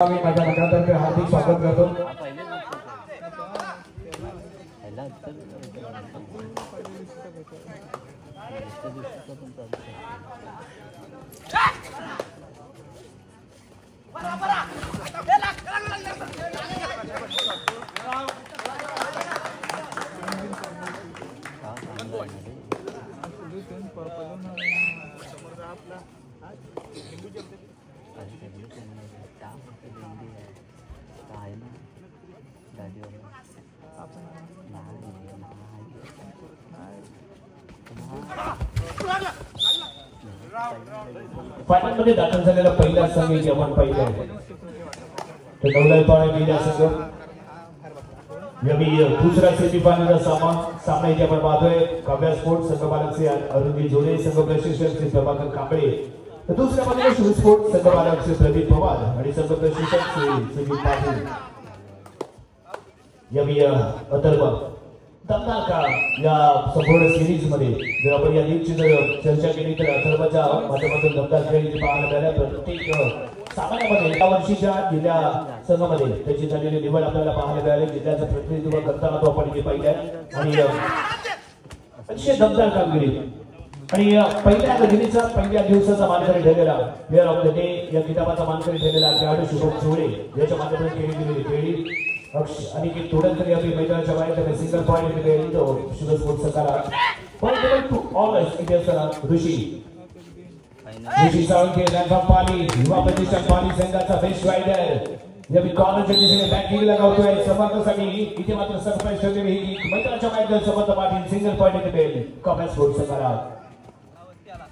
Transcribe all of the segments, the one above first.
मी माझ्या मंडळातर्फे हार्दिक स्वागत करतो। फायनल मध्ये दाखल झालेला पहिला संघ जवान पहिला तो नवलाई पाणे मीडिया संघ यही दूसरा सेमीफाइनल का सामना इथे आपण पाहतोय। काव्या स्पोर्ट्स संघ बालक से अरुंधी जोडे संघ प्रशिक्षक श्री प्रभाकर कांबळे तर दुसऱ्या बाजूला शिव स्पोर्ट्स संघ बालक श्री प्रदीप पवार आणि संघ प्रशिक्षक श्री सुजीत पाटील। यही अथर्व दमदार का या संपूर्ण सिरीज मध्ये जर आपण या लीगची जर चर्चा केली तर अथर्वच्या माध्यमातून दमदार खेळ पाहायला मिळाला। प्रत्येक सामन्यामध्ये या वर्षीच्या जिल्हा संघामध्ये त्याची झालेली निवड आपल्याला पाहायला मिळाली। जिल्ह्याचं प्रतिनिधित्व करताना तो आपण इथे पाहिलंय आणि अतिशय दमदार कामगिरी आणि पहिल्या दिवसाचा मानकरी ठरलेला प्लेअर ऑफ द डे या किताबाचा मानकरी ठरलेला खेळाडू शुभम चोळे याच्या माध्यमातून खेळली गेलेली खेळी अनिकेत तोडणकर या मैदानाच्या बाहेर सिंगल पॉइंट खेळली तो शुभ स्पोर्ट्स संघाला पॉइंट टू ऑल इथे असताना ऋषी साळुंखे नॅनफा पाली युवा प्रतिष्ठान पाली संघाचा बेस्ट रायडर या कॉर्नरच्या दिशेने बॅटिंग लगावतोय समर्थासाठी इथे मात्र सरप्राईज ठेवलेली ही मैदानाच्या बाहेर समर्थ पाटील सिंगल पॉइंट खेळली काव्या स्पोर्ट्स संघाला।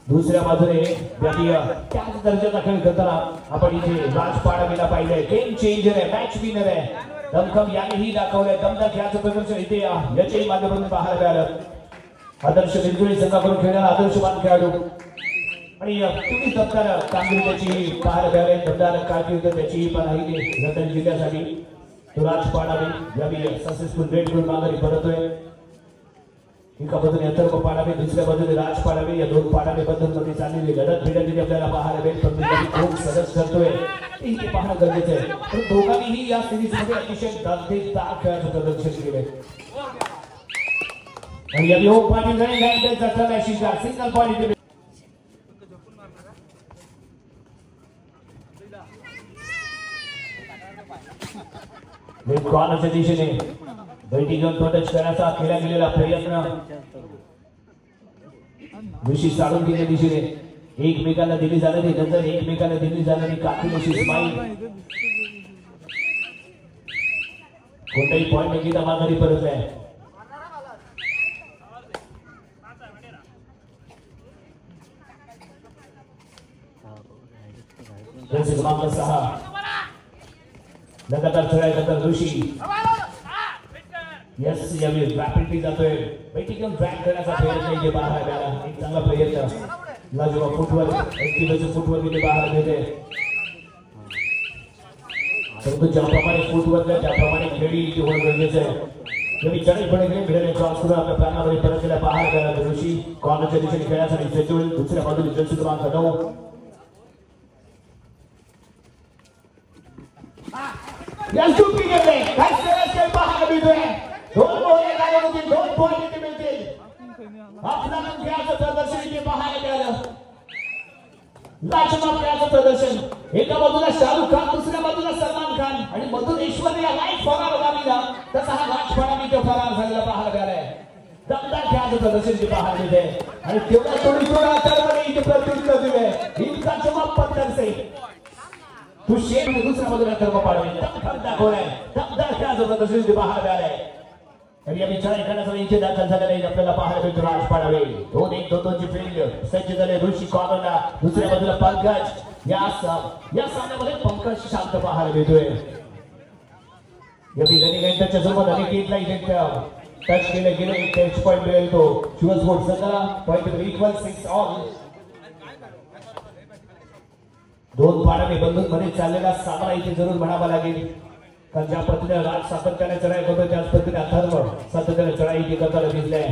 दुसऱ्या बाजूने त्याच दर्जाचा खेळ करताना आपण इथे राज पाडावीला पाहिलंय। गेम चेंजर आहे, मॅच विनर आहे, दमखम यानेही दाखवलंय। दमदार खेळाचं प्रदर्शन इथे याच्याही माध्यमातून पाहायला मिळालं। आदर्श बिलकुल संघाकडून खेळणारा आदर्शवान खेळाडू आणि तुम्ही दमदार कामगिरी त्याची पाहायला मिळाली। दमदार कारकीर्द त्याची पण आहे रतन जिल्ह्यासाठी तो राज पाडावी यावी सक्सेसफुल रेड करून माघारी परतोय। एका बाजूने अथर्व पाडावे दुसऱ्या बाजूने राज पाडावे या दोन पाडावे बद्दल चाललेली लढत भिडलेली आपल्याला पाहायला मिळेल। पण खूप सरस करतोय ते पाहणं गरजेचं आहे। पण दोघांनीही या सिरीज मध्ये अतिशय दर्जेदार खेळाचं प्रदर्शन केलंय आणि या दोन पाटील सिंगल पॉइंट कॉर्नरच्या दिशेने बैठी घेऊन टच करण्याचा केला गेलेला प्रयत्न ऋषी साळुंखेच्या दिशेने एकमेकांना दिली जाणारी नजर एकमेकांना दिली जाणारी काठीशी स्माईल कोणताही पॉइंट न घेता माघारी परतलाय। क्रमांक 6 लगातार चढाई करतात ऋषी यस यावी रॅपिडली जातोय बैठी घेऊन ड्रॅग करण्याचा प्रयत्न इथे पाहायला मिळाला। एक चांगला प्रयत्न लाजवाब फुटवर ऍक्टिव्हचं फुटवर इथे पाहायला मिळते। परंतु ज्याप्रमाणे फुटवर त्याप्रमाणे खेळी इथे होणं गरजेचं आहे। तुम्ही चढईपणे गेम खेळणे क्रॉस करून आपल्या प्राणामध्ये परत केला पाहायला मिळाला। ऋषी कॉर्नरच्या दिशेने खेळण्यासाठी सज्ज होईल। दुसऱ्या बाजूने जर्सी क्रमांक 9 या चुकी गेले काय सरस पाहायला मिळतोय। दोन पॉइंट मिळतील आपला खेळाचं प्रदर्शन इथे पाहायला मिळालं। लाजवाब खेळाचं प्रदर्शन एका बाजूला शाहरुख खान दुसऱ्या बाजूला सलमान खान आणि मधून ऐश्वर्या लाईट फरार झालेला तसा हा राजफळा इथे फरार झालेला पाहायला मिळालाय। दमदार खेळाचं प्रदर्शन इथे पाहायला मिळते आणि तेवढा थोडा अथर्वने इथे प्रतिनिधित्व दिलंय। इनका जवाब पत्थर से तू शेर दुसऱ्या बाजूला अथर्व पाडवे दमदार दाखवलाय। दमदार खेळाचं प्रदर्शन इथे पाहायला मिळालंय आणि या विचार करण्यासाठी इथे दाखल झालेला आपल्याला पाहायला मिळतो राज पाडावे 2-1-2-2ची फील्ड सज्ज झाले। ऋषी कॉर्नरला दुसऱ्या बाजूला पंकज या सामन्यामध्ये पंकज शांत पाहायला मिळतोय। या रनिंग त्याच्या सोबत अनिकेतला इथे टच केले गेले टच पॉइंट मिळेल तो शिव स्पोर्ट्स संघाला पॉइंट इक्वल 6 ऑल। दोन पाडावे बंधून मध्ये चाललेला सामना इथे जरूर म्हणावा लागेल कारण ज्या पद्धतीने राज सातत्याने चढाई करतो त्याच पद्धतीने अथर्व सातत्याने चढाई इथे करताना दिसले।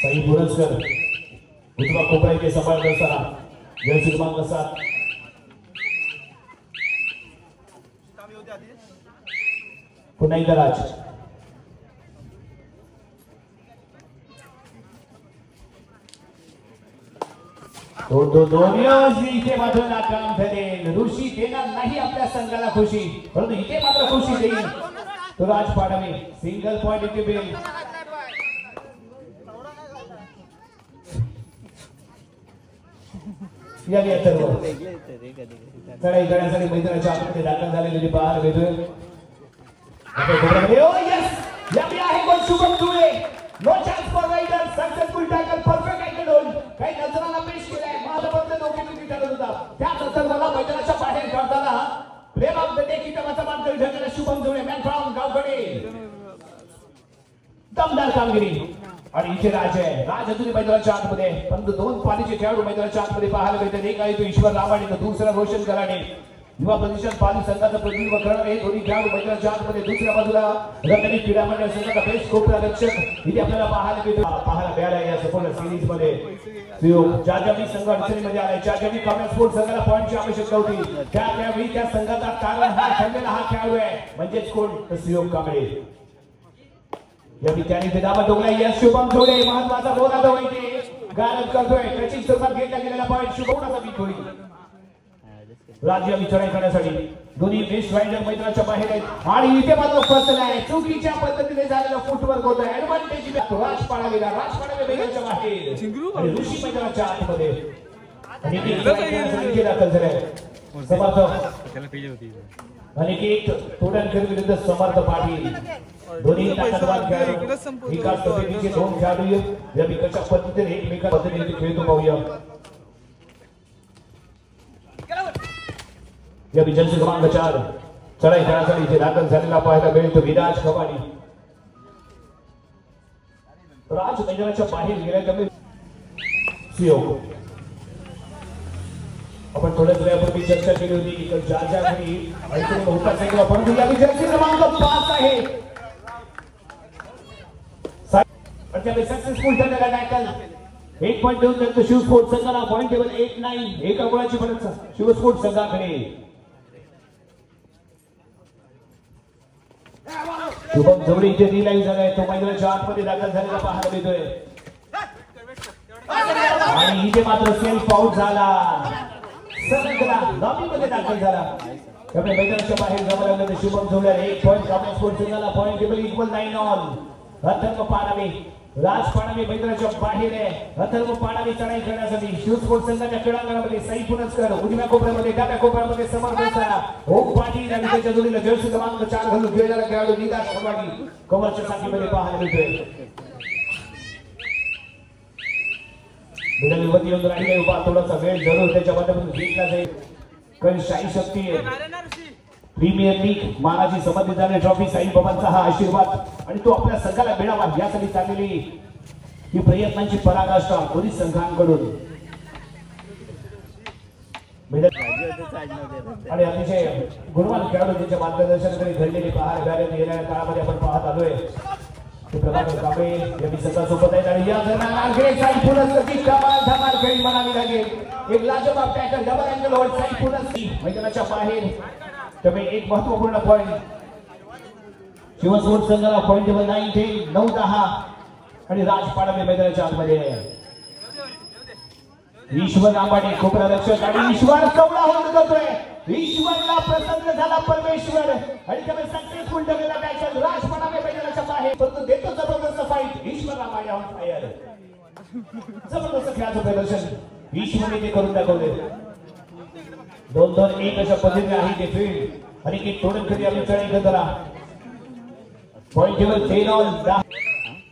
सई बोरसकर उजवा कोपरा इथे सांभाळत असताना जर्सी क्रमांक 7 पुन्हा एकदा राज इथे मात्र नाकाम झाले. ऋषी देणार नाही आपल्या संघाला खुशी, परंतु इथे मात्र खुशी देईल तो राज पाडवे. सिंगल पॉइंट इथे बेल. या सर्व चढाई करण्यासाठी मैदानाच्या आतमध्ये दाखल झालेले पाहायला मिळतोय. Shubham Jule no chance for raider. Successful tackle, perfect angle hold. काही नजरांना पेश केलाय. महाराष्ट्राचे दोघे तुम्ही ठरत होता त्यानंतर मला मैदानाच्या बाहेर काढताना प्रेम ऑफ द डे किताबाचा मान करून ठेवलेला शुभम जुळे मॅन फ्रॉम गावकडे दमदार कामगिरी. आणि इथे राज आहे. राज अजूनही मैदानाच्या आतमध्ये, परंतु दोन पालीचे खेळाडू मैदानाच्या आतमध्ये पाहायला मिळतात. एक आहे तो ईश्वर रामाणे तर दुसरा रोशन कराडे. युवा प्रतिष्ठान पाली संघाचं प्रतिनिधित्व करणारे दोन्ही खेळाडू मैदानाच्या आतमध्ये. दुसऱ्या बाजूला रत्नागिरी क्रीडा मंडळ संघाचा बेस्ट कोपरा रक्षक इथे आपल्याला पाहायला मिळाला या संपूर्ण सिरीज मध्ये. ज्यावेळी संघ अडचणीमध्ये आलाय, ज्यावेळी काव्या स्पोर्ट्स संघाला पॉईंटची आवश्यकता होती, त्यावेळी त्या संघाचा कारण हा ठरलेला हा खेळाडू आहे, म्हणजेच कोण तर सुयोग कांबळे. या विद्यार्थी दाबा डोंगरा या शुभम जोडे महत्वाचा बोला तो इथे गारद करतोय. त्याची सुरुवात घेतला गेलेला पॉईंट शुभमचा बीट होईल. राज्य विचार करण्यासाठी दोन्ही बेस्ट रायडर मैदानाच्या बाहेर आहेत आणि इथे मात्र फसलाय. चुकीच्या पद्धतीने झालेला फुटवर्क होतोय. ऍडव्हान्टेज राज पाडावे मैदानाच्या बाहेर आणि ऋषी मैदानाच्या आतमध्ये दाखल झालाय. अनिकेत तोडणकर विरुद्ध समर्थ पाटील दोन्ही ताकदवान खेळाडू. एकाच पद्धतीचे दोन खेळाडू या कशा पद्धतीने एकमेका पद्धतीने खेळतो पाहूया. या जर्सी क्रमांक 4 चढाई खेळासाठी इथे दाखल झालेला पाहायला मिळतो विराज खवाडी. राज मैदानाच्या बाहेर गेल्यामुळे आपण थोड्याच वेळापूर्वी चर्चा केली होती की ज्या घरी होता संख्या, परंतु या जर्सी क्रमांक 5 आहे. सक्सेसफुल ठरलेला टॅकल. 1 पॉइंट देऊन त्यांचं शिव स्पोर्ट्स संघाला पॉइंट टेबल 8-9 एका गुणाची फरक शिव स्पोर्ट्स संघाकडे. शुभम जवळ इथे रिलाईव्ह झालाय. तो मैदानाच्या आतमध्ये दाखल झालेला पाहायला मिळतोय आणि इथे मात्र सेल्फ आउट झाला. लॉबीमध्ये दाखल झाला. त्यामुळे मैदानाच्या बाहेर जमा लागले शुभम जवळ 1 पॉइंट काव्या स्पोर्ट्स संघाला पॉइंट टेबल इक्वल 9-9. अथर्व पाडावे राज पाडावे मैदानाच्या बाहेर आहे. अथर्व पाडावे चढाई करण्यासाठी शिव स्पोर्ट्स संघाच्या क्रीडांगणामध्ये साई पुनस्कर, उजव्या कोपऱ्यामध्ये डाव्या कोपऱ्यामध्ये समर्थ असताना ओम पाटील आणि त्याच्या जोडीला जर्सी क्रमांक 4 घालून खेळणारा खेळाडू निदास खवाडी कमरच्या साथीमध्ये पाहायला मिळतोय. वरती येऊन राहिले उभा. थोडासा वेळ जरूर त्याच्या माध्यमातून घेतला जाईल, कारण शाही शक्ती आहे. प्रीमियर लीग मानाची संबंधित झालेली ट्रॉफी साईबाबांचा हा आशीर्वाद आणि तो आपल्या संघाला मिळावा यासाठी चाललेली ही प्रयत्नांची पराकाष्ठा दोन्ही संघांकडून. आणि अतिशय गुणवान खेळाडू त्यांच्या मार्गदर्शनाखाली घडलेली पाहायला येणाऱ्या काळामध्ये आपण पाहत आलोय. प्रभाकर कांबळे यांनी संघासोबत आहेत आणि या दरम्यान साई पुनस्करची धमाल खेळी म्हणावी लागेल. एक लाजवाब tackle, double angle hold Sai पुनस्की मैदानाच्या बाहेर. त्यामुळे एक महत्वपूर्ण पॉइंट शिव स्पोर्ट्स संघाला पॉइंट टेबल 9-10 आणि राज पाडावे मैदानाच्या आतमध्ये. ईश्वर आंबाडे कोपरा रक्षक आणि ईश्वर कवडा होल्ड करतोय. ईश्वरला प्रसन्न झाला परमेश्वर आणि त्यामुळे सक्सेसफुल ठरलेला टॅकल. राज पाडावे मैदानाच्या बाहेर, परंतु देतो जबरदस्त fight. Ishwar Ambade on fire. जबरदस्त खेळाचं प्रदर्शन ईश्वरने ते करून दाखवले. 2-2-1 अशा पद्धतीने आहे ते फील्ड आणि एक तोडणखरी आपली चढाई करताना point table 10-10.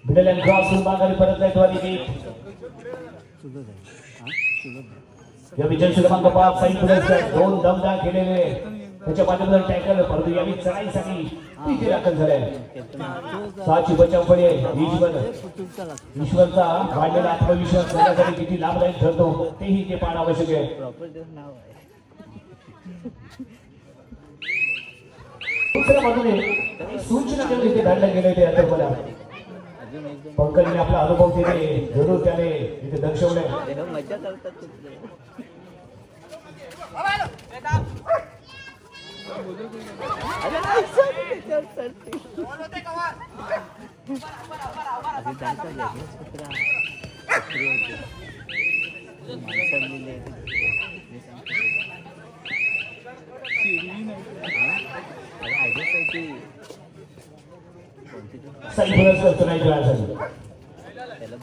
Middle and cross माघारी परत जायतो आणि या विजय क्रमांक 5 साई पुनस्कर 2 दमदार केलेले त्याच्या माध्यमातून टॅकल, परंतु यावेळी चढाईसाठी तिथे दाखल झाले. 6ची बचाव पडे. ईश्वरचा वाढलेला आत्मविश्वास करण्यासाठी किती लाभदायक ठरतो तेही ते पाहणं आवश्यक आहे. दुसऱ्या बाजूने सूचना केली ते धाडल्या गेले ते आता मला पंकजने आपला अनुभव तिथे जरूर त्याने इथे दर्शवले. मजा करतात सही पुरस्कार चुनाई खेळासाठी त्याला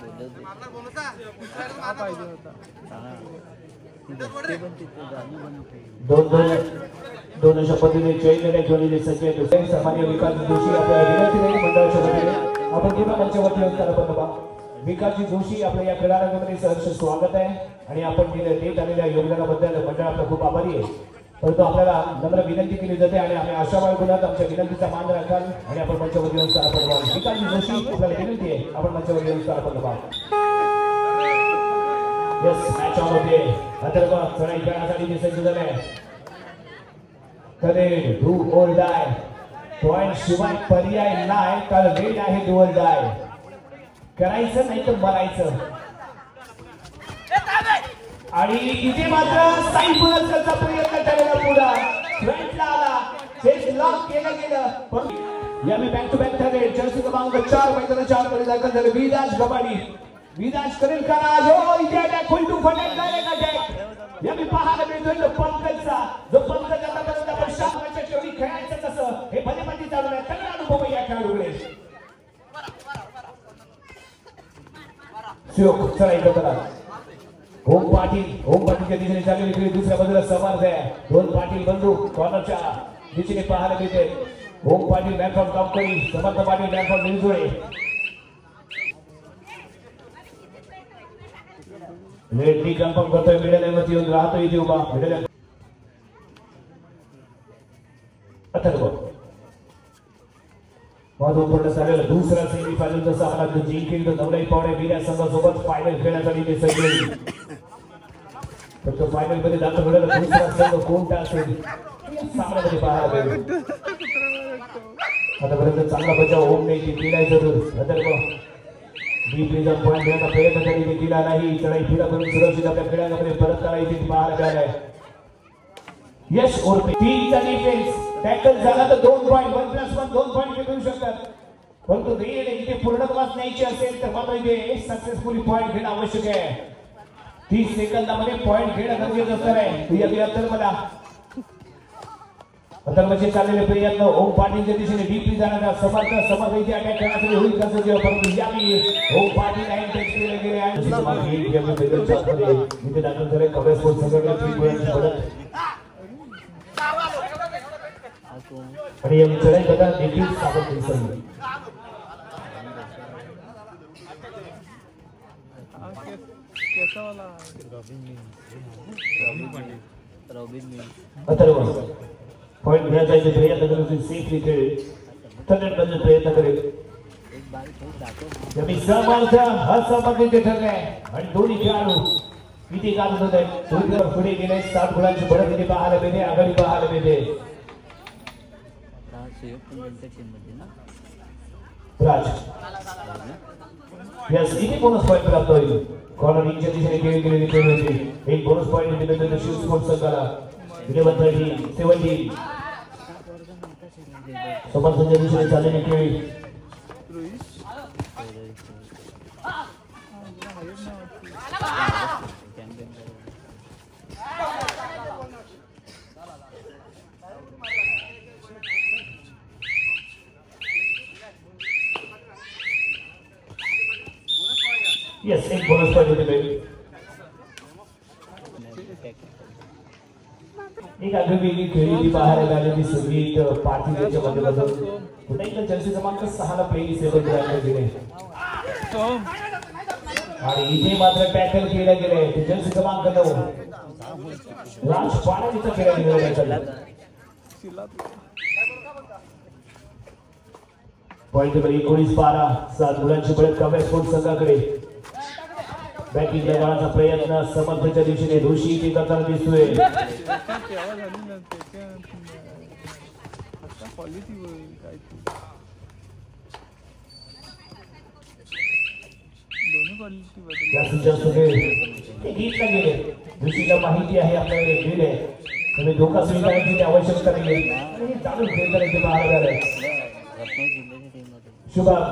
दोन अशा पद्धतीने चैनने ठेवलेले सचिन सामान्य विकास जोशी आपल्या विनंती मंडळाच्या वतीने आपण पुन्हा मंचावरती विकासजी जोशी आपल्या या क्रीडांगणामध्ये सहर्ष स्वागत आहे आणि आपण देत आलेल्या योगदानाबद्दल मंडळ आपला खूप आभारी आहे. परंतु आपल्याला नम्र विनंती केली जाते आणि आम्ही आशा बाळगुणात आमच्या विनंतीचा मान राखाल आणि आपण मंचावर येऊन स्थान बनवाल. विकासजी जोशी आपल्याला विनंती आहे आपण मंचावर येऊन स्थान बनवा. यस मॅच ऑन होते अथर्व चढाई करण्यासाठी सज्ज झाले. कधी डू ओर डाय पॉइंट शिवाय पर्याय नाही कारण वेळ आहे डू ओर डाय. करायचं नाही तर मरायचं आणि इथे मात्र साई पुरस्कारचा प्रयत्न केलेला पुढा फ्रंटला आला चेस लॉक केलं गेलं. यावेळी बॅक टू बॅक ठरले जर्सी क्रमांक 4 मैदानाच्या आतमध्ये दाखल झाले विराज गबाडी. विराज करेल का जो इथे अटॅक होईल टू फटॅक डायरेक्ट अटॅक. यावेळी पाहायला मिळतोय पंकजचा जो पंकज आतापर्यंत आपण शासनाच्या शेवटी खेळायचं कसं हे भलेपती चालू आहे. तगडा अनुभव या खेळाडूकडे सुयोग चढाई करा. ओम पाटीलच्या दिशेने चाललेली खेळी दुसऱ्या बाजूला समर्थ आहे. दोन पाटील बंधू कॉर्नरच्या दिशेने पाहायला मिळते. ओम पाटील बॅकफॉर्म कामकरी समर्थ पाटील बॅकफॉर्म निजुळे. लेटी कन्फर्म करतोय मिडल मध्ये येऊन राहतो इथे उभा मिडल अथर्व महत्वपूर्ण झालेला दुसरा सेमी फायनलचा सामना जिंकेल तर नवलाई पावडे वीर्या संघासोबत फायनल खेळण्यासाठी ते सगळे फक्त फायनल मध्ये दाखल होण्याला दुसरा संघ कोणता असेल सामन्यामध्ये पाहायला मिळेल. आतापर्यंत चांगला बचाव ओमने केलाय जरूर. अथर्व डीप रिझन पॉईंट घेण्याचा प्रयत्न तरी केला नाही. चढाई फिरा करून सुरक्षित आपल्या खेळामध्ये परत करायची पाहायला मिळालाय. यश ओरपे 3 चा डिफेन्स टॅकल झाला तर 2 पॉइंट 1+1 2 पॉइंट मिळू शकतात. परंतु रेड इथे पूर्णत्वास न्यायची असेल तर मात्र इथे सक्सेसफुली पॉइंट घेणं आवश्यक आहे. 30 सेकंदामध्ये पॉइंट घेणं गरजेचं असणार आहे. या मला अथर्वचे चाललेले प्रयत्न ओम पाटीलच्या दिशेने डीपली जाणारा समर्थ इथे अटॅक करण्यासाठी होईल कसं जेव्हा परंतु यावेळी ओम पाटील लाईन टच केले गेले आणि इथे दाखल झाले कवरेज स्पोर्ट संघटना पडत आणि या चढाई करताना देखील सापड दिसली. अथर्व पॉइंट घेण्याचा प्रयत्न करून सेफली खेळेल करण्याचा प्रयत्न करेल. समर्थ असमर्थ इथे ठरले आणि दोन्ही खेळाडू इथे गाजत होते. पुढे गेले 7 गुणांची बढत इथे पाहायला मिळते. आघाडी पाहायला मिळते. राज यस इथे बोनस पॉइंट प्राप्त होईल. कॉर्नर इंच्या दिशेने खेळी गेलेली खेळ होती. एक बोनस पॉइंट दिले शिव स्पोर्ट्स संघाला. 70 समर्थांच्या दिशेने चाललेली खेळी यस एक बोनस पॉइंट होते. एक आगळी खेळी बाहेर आलेली संगीत पार्टीच्या माध्यमातून पुन्हा एकदा जर्सी क्रमांक 6 ला प्लेइंग सेवन करायला गेले आणि इथे मात्र टॅकल केले गेले. जर्सी क्रमांक 9 राज पाडवीचा खेळ गेलेला पॉइंट नंबर 19-12 7 गुणांची बळत कव्या स्पोर्ट्स संघाकडे. बॅटिंग लगावण्याचा प्रयत्न समर्थांच्या दिशेने ऋषी इथे करताना दिसतोय. जास्तीत जास्त वेळ ते घेतला गेले. ऋषीला माहिती आहे आपल्याकडे गेले तुम्ही धोका स्वीकारण्याची आवश्यकता नाही आणि चालू खेळताना ते बाहेर आले. शुभम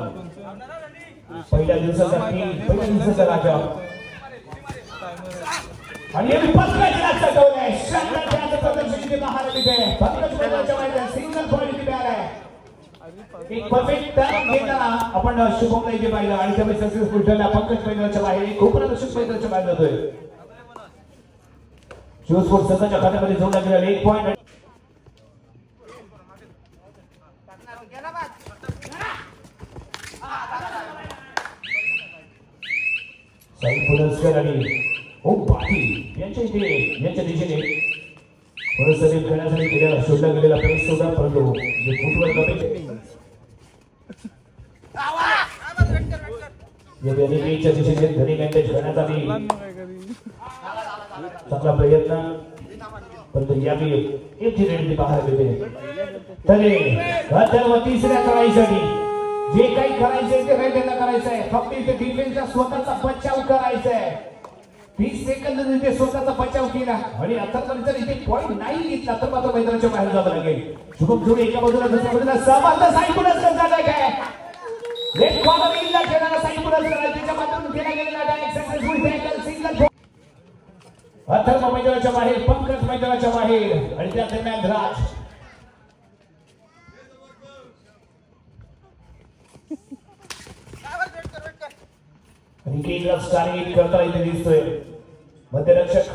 पहिल्या दिवसाचा राजा आणि हे पंकज राजा ठेवलाय. शानदार खेळाचं प्रदर्शन इथे बाहेर आले. पंकज राजाच्या मैदानात सिंगल पॉइंट इथे आलाय. एक परफेक्ट टर्न घेताना आपण शुभमला इथे पाहिलं आणि त्यामुळे सक्सेसफुल ठरला. पंकज मैदानाच्या बाहेर खूप प्रदर्शक मैदानाच्या बाहेर जातोय. शिवस्पोर्ट संघाच्या खात्यामध्ये जोडला गेला 1 पॉइंट. साई पुरस्कार आणि ओम पाटील यांच्या दिशेने पुरस्कारित करण्यासाठी गेलेला शोधला गेलेला प्रयत्न होता परंतु जे फुटवर कमी या बॅरिकेडच्या दिशेने घरी मॅनेज करण्यात आली. चांगला प्रयत्न परंतु यावी एक रेड बाहेर गेले. तरी अथर्व तिसऱ्या करायसाठी जे काही करायचंय ते रायडरला करायचं आहे. फक्त इथे डिफेन्सचा स्वतःचा बचाव करायचा आहे. 30 सेकंद इथे स्वतःचा बचाव केला आणि अथर्वने जर इथे पॉइंट नाही घेतला तर मात्र मैदानाच्या बाहेर जावं लागेल. शुभम जोडे एका बाजूला दुसऱ्या बाजूला समांतर साई पुरस्कार झालाय काय लेफ्ट कॉर्नर इनला खेळणारा साई पुरस्कार त्याच्या माध्यमातून केला गेलेला direct successful tackle single. Atharva मैदानाच्या बाहेर पंकज मैदानाच्या बाहेर आणि त्या दरम्यान राज आणि केला स्टार्टिंग करता इथे दिसतोय. मध्यरक्षक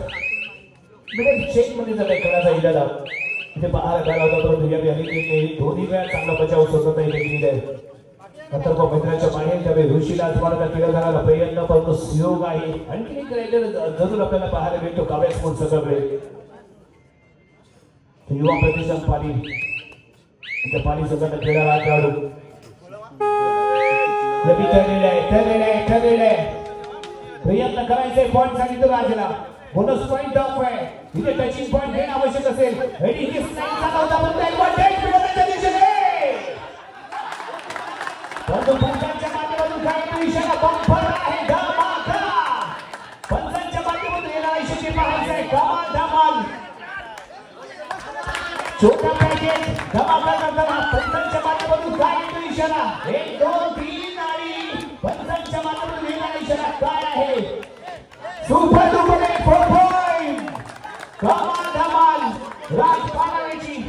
मिडल चेक मध्ये जर खेळाचा इरादा इथे बाहेर आला होता परंतु या बॅरिकेडने दोन्ही वेळा चांगला बचाव स्वतःचा इथे केलाय. अथर्व मैदानाच्या बाहेर त्यावेळी ऋषीला आजमानाचा केला जाणारा प्रयत्न परंतु सहयोग आहे. आणखी एक रायडर जरूर आपल्याला पाहायला मिळतो काव्या स्पोर्ट्स संघाकडे. युवा प्रतिष्ठान पाली पाली संघाचा खेळाला खेळाडू ठरलेलं प्रयत्न करायचे. पॉइंट सांगितलं राजाला बोनस पॉइंट ऑफ आहे. इथे टचिंग पॉइंट घेणं आवश्यक असेल. परंतु पंचांच्या माध्यमातून काय इशारा बंपर आहे. धमाका पंचांच्या माध्यमातून येणारा इशारा पाहायचा आहे. कमाल धमाल छोटा पॅकेज धमाका करताना पंचांच्या माध्यमातून काय इशारा 1 2 3 आणि पंचांच्या माध्यमातून येणारा इशारा काय आहे. सुपर डुपर 4 पॉइंट कमाल धमाल राज पानावेची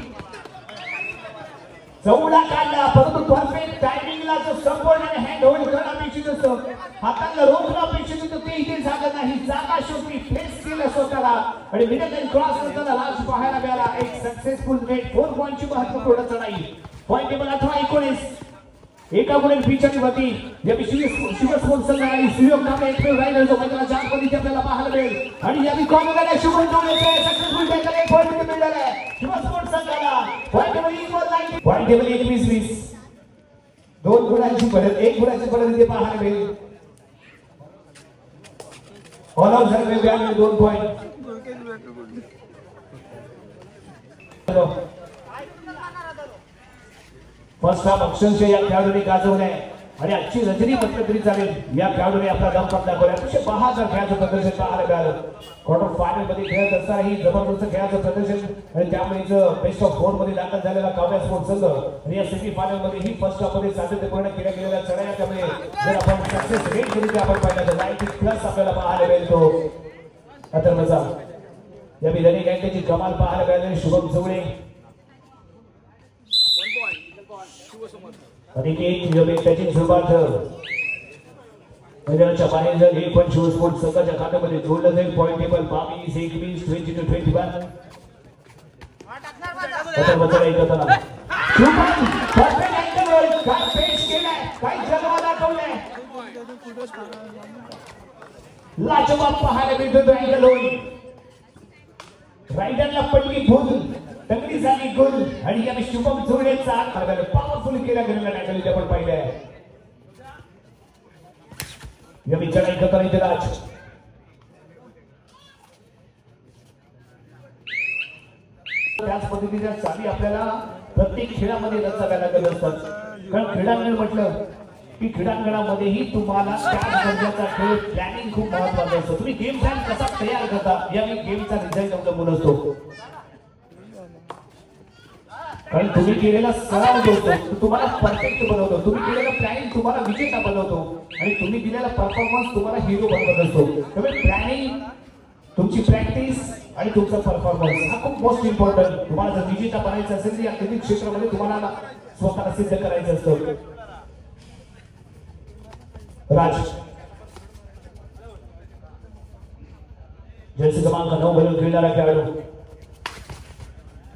चौडा काढला परंतु परफेक्ट टायमिंगला जो संपूर्ण हँड होल्ड करणं अपेक्षित असतं. हाताला रोखणं अपेक्षित होतं ते इथे झालं नाही. जागा शोधली फेस केलं स्वतःला आणि मिडल लाईन क्रॉस करताना राज पाहायला मिळाला. एक सक्सेसफुल नेट 4 पॉइंटची महत्त्वपूर्ण चढाई. पॉइंट टेबल 18-19 एका गुण पिचरी होती. यावी शिवस्पोर्ट संघ आणि सुयोग नामे एक रायडर जो मैदानाच्या आतमध्ये आपल्याला पाहायला मिळेल आणि यावी कॉर्नरला शुभम जोडले सक्सेसफुल टॅकल 1 पॉइंट मिळाला आहे शिवस्पोर्ट संघाला. पॉइंट टेबल 21-20 2 गुणांची पडत 1 गुणाची पडत इथे पाहायला मिळेल. ऑल आउट झाले 2 पॉइंट. फर्स्ट हाफ अक्षरशः या खेळाडूने गाजवलाय आणि आजची रजनी म्हटलं तरी चालेल. या खेळाडूने आपला दम दाखवला. अतिशय बहादर खेळाचं प्रदर्शन पाहायला मिळालं. क्वार्टर फायनल मध्ये खेळत असतानाही जबरदस्त खेळाचं प्रदर्शन आणि त्यामुळे बेस्ट ऑफ 4 मध्ये दाखल झालेला काव्या स्पोर्ट्स संघ आणि या सेमी फायनल मध्ये ही फर्स्ट हाफ मध्ये सातत्यपूर्ण केल्या गेलेल्या चढाया. त्यामुळे जर आपण सक्सेस रेट करून आपण पाहिलं तर 90+ आपल्याला पाहायला मिळेल. तो अथर्वचा या विधानी गँगची कमाल पाहायला मिळाली. शुभम जोडे आणि त्याची सुरुवात मैदानाच्या बाहेर जर 1 पॉइंट शिवस्पोर्ट संघाच्या खात्यामध्ये जोडलं जाईल. पॉइंट टेबल 22-21 20-21 लाजवाब पाहायला मिळतो. रायडरला पडली फुल तगडी झाली गोल आणि या शुभम जोडेचा पॉवरफुल केला गेलेला टॅकल इथे आपण पाहिलंय. या विचार ऐकत नाही राज त्याच पद्धतीच्या चाली आपल्याला प्रत्येक खेळामध्ये रचाव्या लागत असतात. कारण क्रीडांगण म्हटलं की क्रीडांगणामध्येही तुम्हाला त्या दर्जाचा खेळ प्लॅनिंग खूप महत्त्वाचं असतं. तुम्ही गेम प्लॅन कसा तयार करता या गेमचा रिझल्ट अवलंबून असतो. कारण तुम्ही केलेला सराव जो असतो तुम्हाला परफेक्ट बनवतो. तुम्ही केलेला प्लॅनिंग तुम्हाला विजेता बनवतो आणि तुम्ही दिलेला परफॉर्मन्स तुम्हाला हिरो बनवत असतो. त्यामुळे प्लॅनिंग, तुमची प्रॅक्टिस आणि तुमचा परफॉर्मन्स हा खूप मोस्ट इम्पॉर्टंट. तुम्हाला जर विजेता बनायचं असेल तर या क्रिकेट क्षेत्रामध्ये तुम्हाला स्वतःला सिद्ध करायचं असतं. राज जर्सी क्रमांक 9 घालून खेळणारा खेळाडू,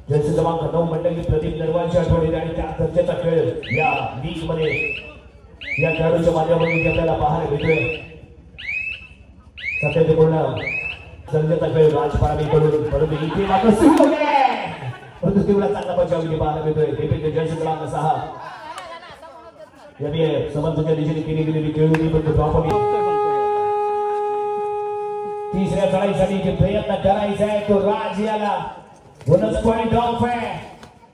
जर्सी क्रमांक 9 म्हटलं की प्रदीप नरवालची आठवण येते आणि त्या दर्जाचा खेळ या लीग मध्ये या खेळाडूच्या माध्यमातून आपल्याला पाहायला भेटतोय. सातत्यपूर्ण दर्जाचा खेळ राजपारामीकडून, परंतु इथे मात्र सुरू होते, परंतु तेवढा चांगला बचाव पाहायला मिळतोय. जर्सी क्रमांक 6 समर्थांच्या दिशेने केली गेलेली खेळ होती, पण ड्रॉप तिसऱ्या चढाईसाठी जे प्रयत्न करायचा आहे तो राज याला बोनस पॉइंट ऑफ आहे.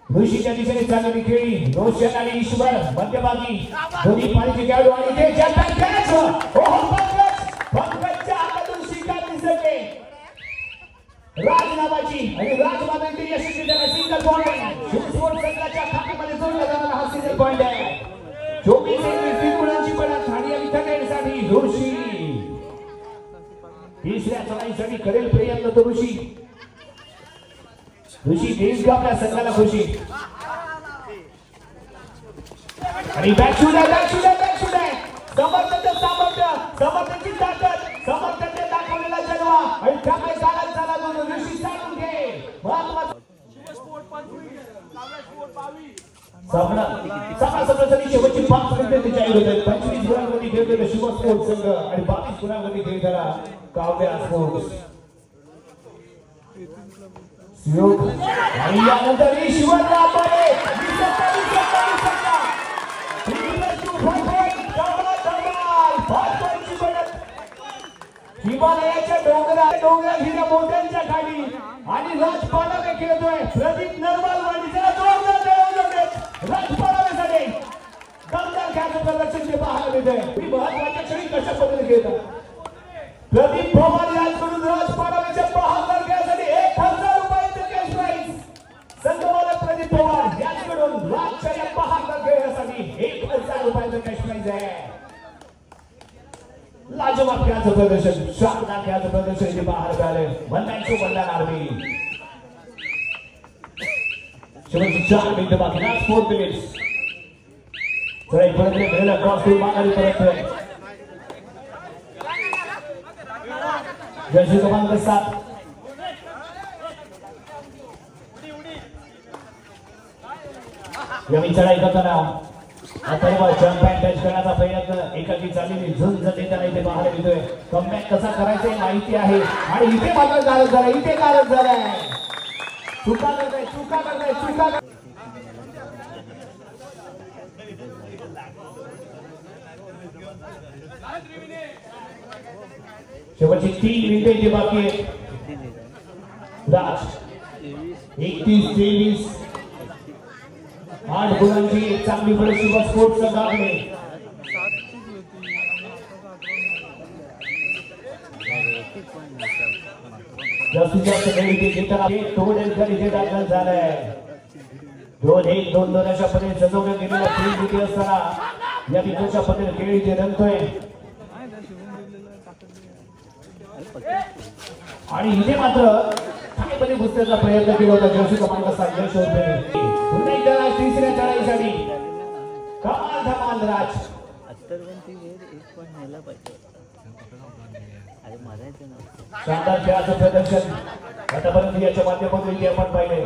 ऋषीच्या दिशेने चाललेली खेळी रोशन आणि ईश्वर मध्यभागी दोन्ही पाळीचे खेळाडू आणि ते जलपान करायचं. पंकजच्या हातातून शिकार दिसते राज नावाची आणि राज माधवी यशस्वी झाला. सिंगल पॉइंट स्पोर्ट्स संघाच्या खात्यामध्ये जोडला जाणारा हा सिंगल पॉइंट आहे. 24 गुणांची पडत ठाणे आणि ठरण्यासाठी ऋषी तिसऱ्या चढाईसाठी करेल प्रयत्न तो ऋषी देईल का आपल्या संघाला खुशी. आणि बॅकशूट आहे समर्थांची ताकद, समर्थांनी दाखवलेला जलवा आणि त्यामुळे चालत चालत म्हणून ऋषी चालून घे महत्वाचं शेवटची 5 मिनिटे जाहीर होत आहेत. 25 गुणांमध्ये खेळलेला शिव स्पोर्ट्स संघ आणि 22 गुणांमध्ये खेळलेला काव्या स्पोर्ट्स. आणि यानंतर ईश्वरला हिमालयाच्या डोंगरात हिऱ्या मोठ्यांच्या खाली आणि राजपालावे खेळतोय प्रदीप नरवाल. राजपालावेसाठी दमदार खेळाचं प्रदर्शन जे पाहायला मिळतंय. महत्वाच्या क्षणी कशा पद्धतीने खेळतात प्रदीप पवार यांकडून राजपालावेच्या 72 खेळासाठी 1000 रुपयांचे कॅश प्राइज. संघमालक प्रदीप पवार यांच्याकडून राजच्या या 72 खेळासाठी 1000 रुपयांचे कॅश प्राइज आहे. लाजवाब खेळाचं प्रदर्शन, शानदार खेळाचं प्रदर्शन जे पाहायला मिळाले. वंदांची वंदन आर्मी शेवटची 4 मिनिटं बाकी ना 4 मिनिट्स. चला परत खेळला क्रॉस करून माघारी परत जर्सी क्रमांक 7 या चढाई करताना आता जम्प अँड टच करण्याचा प्रयत्न एकाकी चाललेली झुंज देताना इथे पाहायला मिळतोय. कमबॅक कसा करायचा माहिती आहे आणि इथे मात्र गारज झालाय, इथे गारज झालाय. चुका करताय शेवटची 3 मिनिटे जे बाकी आहेत. राज 31-23 8 गुणांची एक चांगली फलक शिव स्पोर्ट्स संघाकडे. जास्तीत जास्त खेळ इथे घेताना तोडेलकर इथे दाखल झालाय. 2-1 2-2 अशा पद्धतीने सजवण्यात गेलेल्या 3 विकेट असताना या विकेटच्या पद्धतीने खेळ इथे रंगतोय. आणि इथे मात्र ठाणेपणे घुसण्याचा प्रयत्न केला होता जर्सी क्रमांक 7 यश होते. पुन्हा एकदा राज तिसऱ्या चढाईसाठी कमाल धमाल राज. शानदार खेळाचं प्रदर्शन आतापर्यंत याच्या माध्यमातून इथे आपण पाहिले.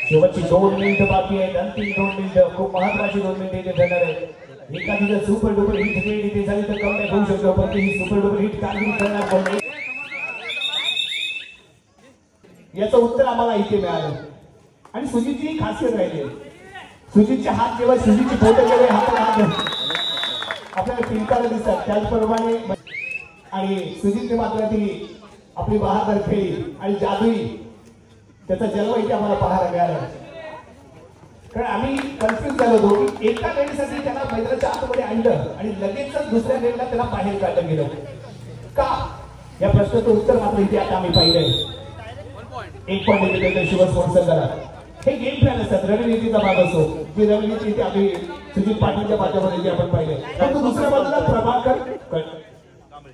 शेवटची 2 मिनिटं बाकी आहेत. अंतिम 2 मिनिटं खूप महत्वाची 2 मिनिटं इथे ठरणार आहेत. एखादी जर सुपर डुपर हिट इथे झाली तर कमबॅक होऊ शकतो, पण ही सुपर डुपर हिट कामगिरी करणार कोण याचं उत्तर आम्हाला इथे मिळालं. आणि सुजितची खासियत राहिली. सुजितचे हात जेव्हा सुजितची फोटो जेव्हा हातात आपल्याला पिंकाला दिसतात त्याचप्रमाणे आणि सुजितने मात्र ती आपली बहादर खेळी आणि जादुई त्याचा जन्म इथे आम्हाला पाहायला मिळाला. कारण आम्ही कन्फ्युज झालो होतो की एका वेळेसाठी त्याला मैदानाच्या आतमध्ये आणलं आणि लगेचच दुसऱ्या वेळेला त्याला बाहेर काढलं गेलं का या प्रश्नाचं उत्तर मात्र इथे आता आम्ही पाहिलंय. 1 पॉईंट येते शिव स्पोर्ट्स संघाला. हे गेम प्लॅन असतात रणनीतीचा भाग असतो जी रणनीती इथे आम्ही सुजित पाटीलच्या माध्यमातून जे आपण पाहिलंय. परंतु दुसऱ्या बाजूला प्रभाकर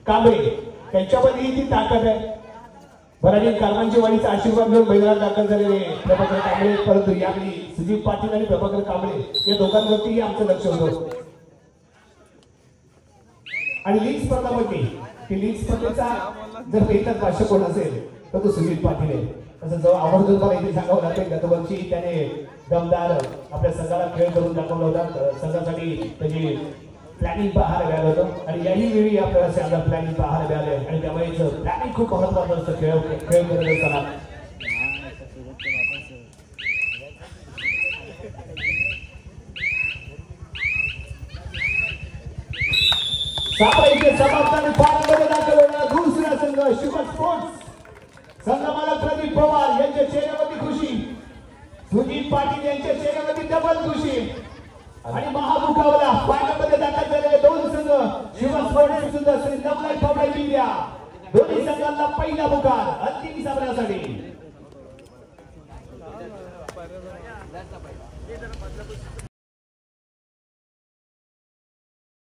कांबळे त्यांच्यामध्ये ही ती ताकद आहे. भराडी कारवांची वाडीचा आशीर्वाद घेऊन मैदानात दाखल झालेले प्रभाकर कांबळे. परंतु यावेळी सुजित पाटील आणि प्रभाकर कांबळे या दोघांवरतीही आमचं लक्ष होतं. आणि लीग स्पर्धा म्हटली की लीग स्पर्धेचा जर बेतात भाष्य कोण असेल तर तो सुजित पाटील आहे. असं जवळ आवर्जून मला इथे सांगावं लागेल. गतवर्षी त्याने दमदार आपल्या संघाला खेळ करून दाखवला होता. संघासाठी त्याची प्लॅनिंग पाहायला मिळालं होतं आणि याही वेळी आपल्याला संघाला प्लॅनिंग पाहायला मिळालं आणि त्यामुळे प्लॅनिंग खूप महत्वाचं असतं खेळ करत असताना. सापाईचे समाप्ताने फायनलमध्ये दाखल होणार दुसरा संघ शिव स्पोर्ट्स. संघमालक प्रदीप पवार यांच्या चेहऱ्यावरती खुशी, सुजित पाटील यांच्या चेहऱ्यावरती डबल खुशी आणि महामुकाबला फायनलमध्ये दाखल झालेले दोन संघ शिव स्पोर्ट्स सुद्धा श्री नवनाथ पवळे इंडिया. दोन्ही संघांना पहिला मुकाल अंतिम सामन्यासाठी.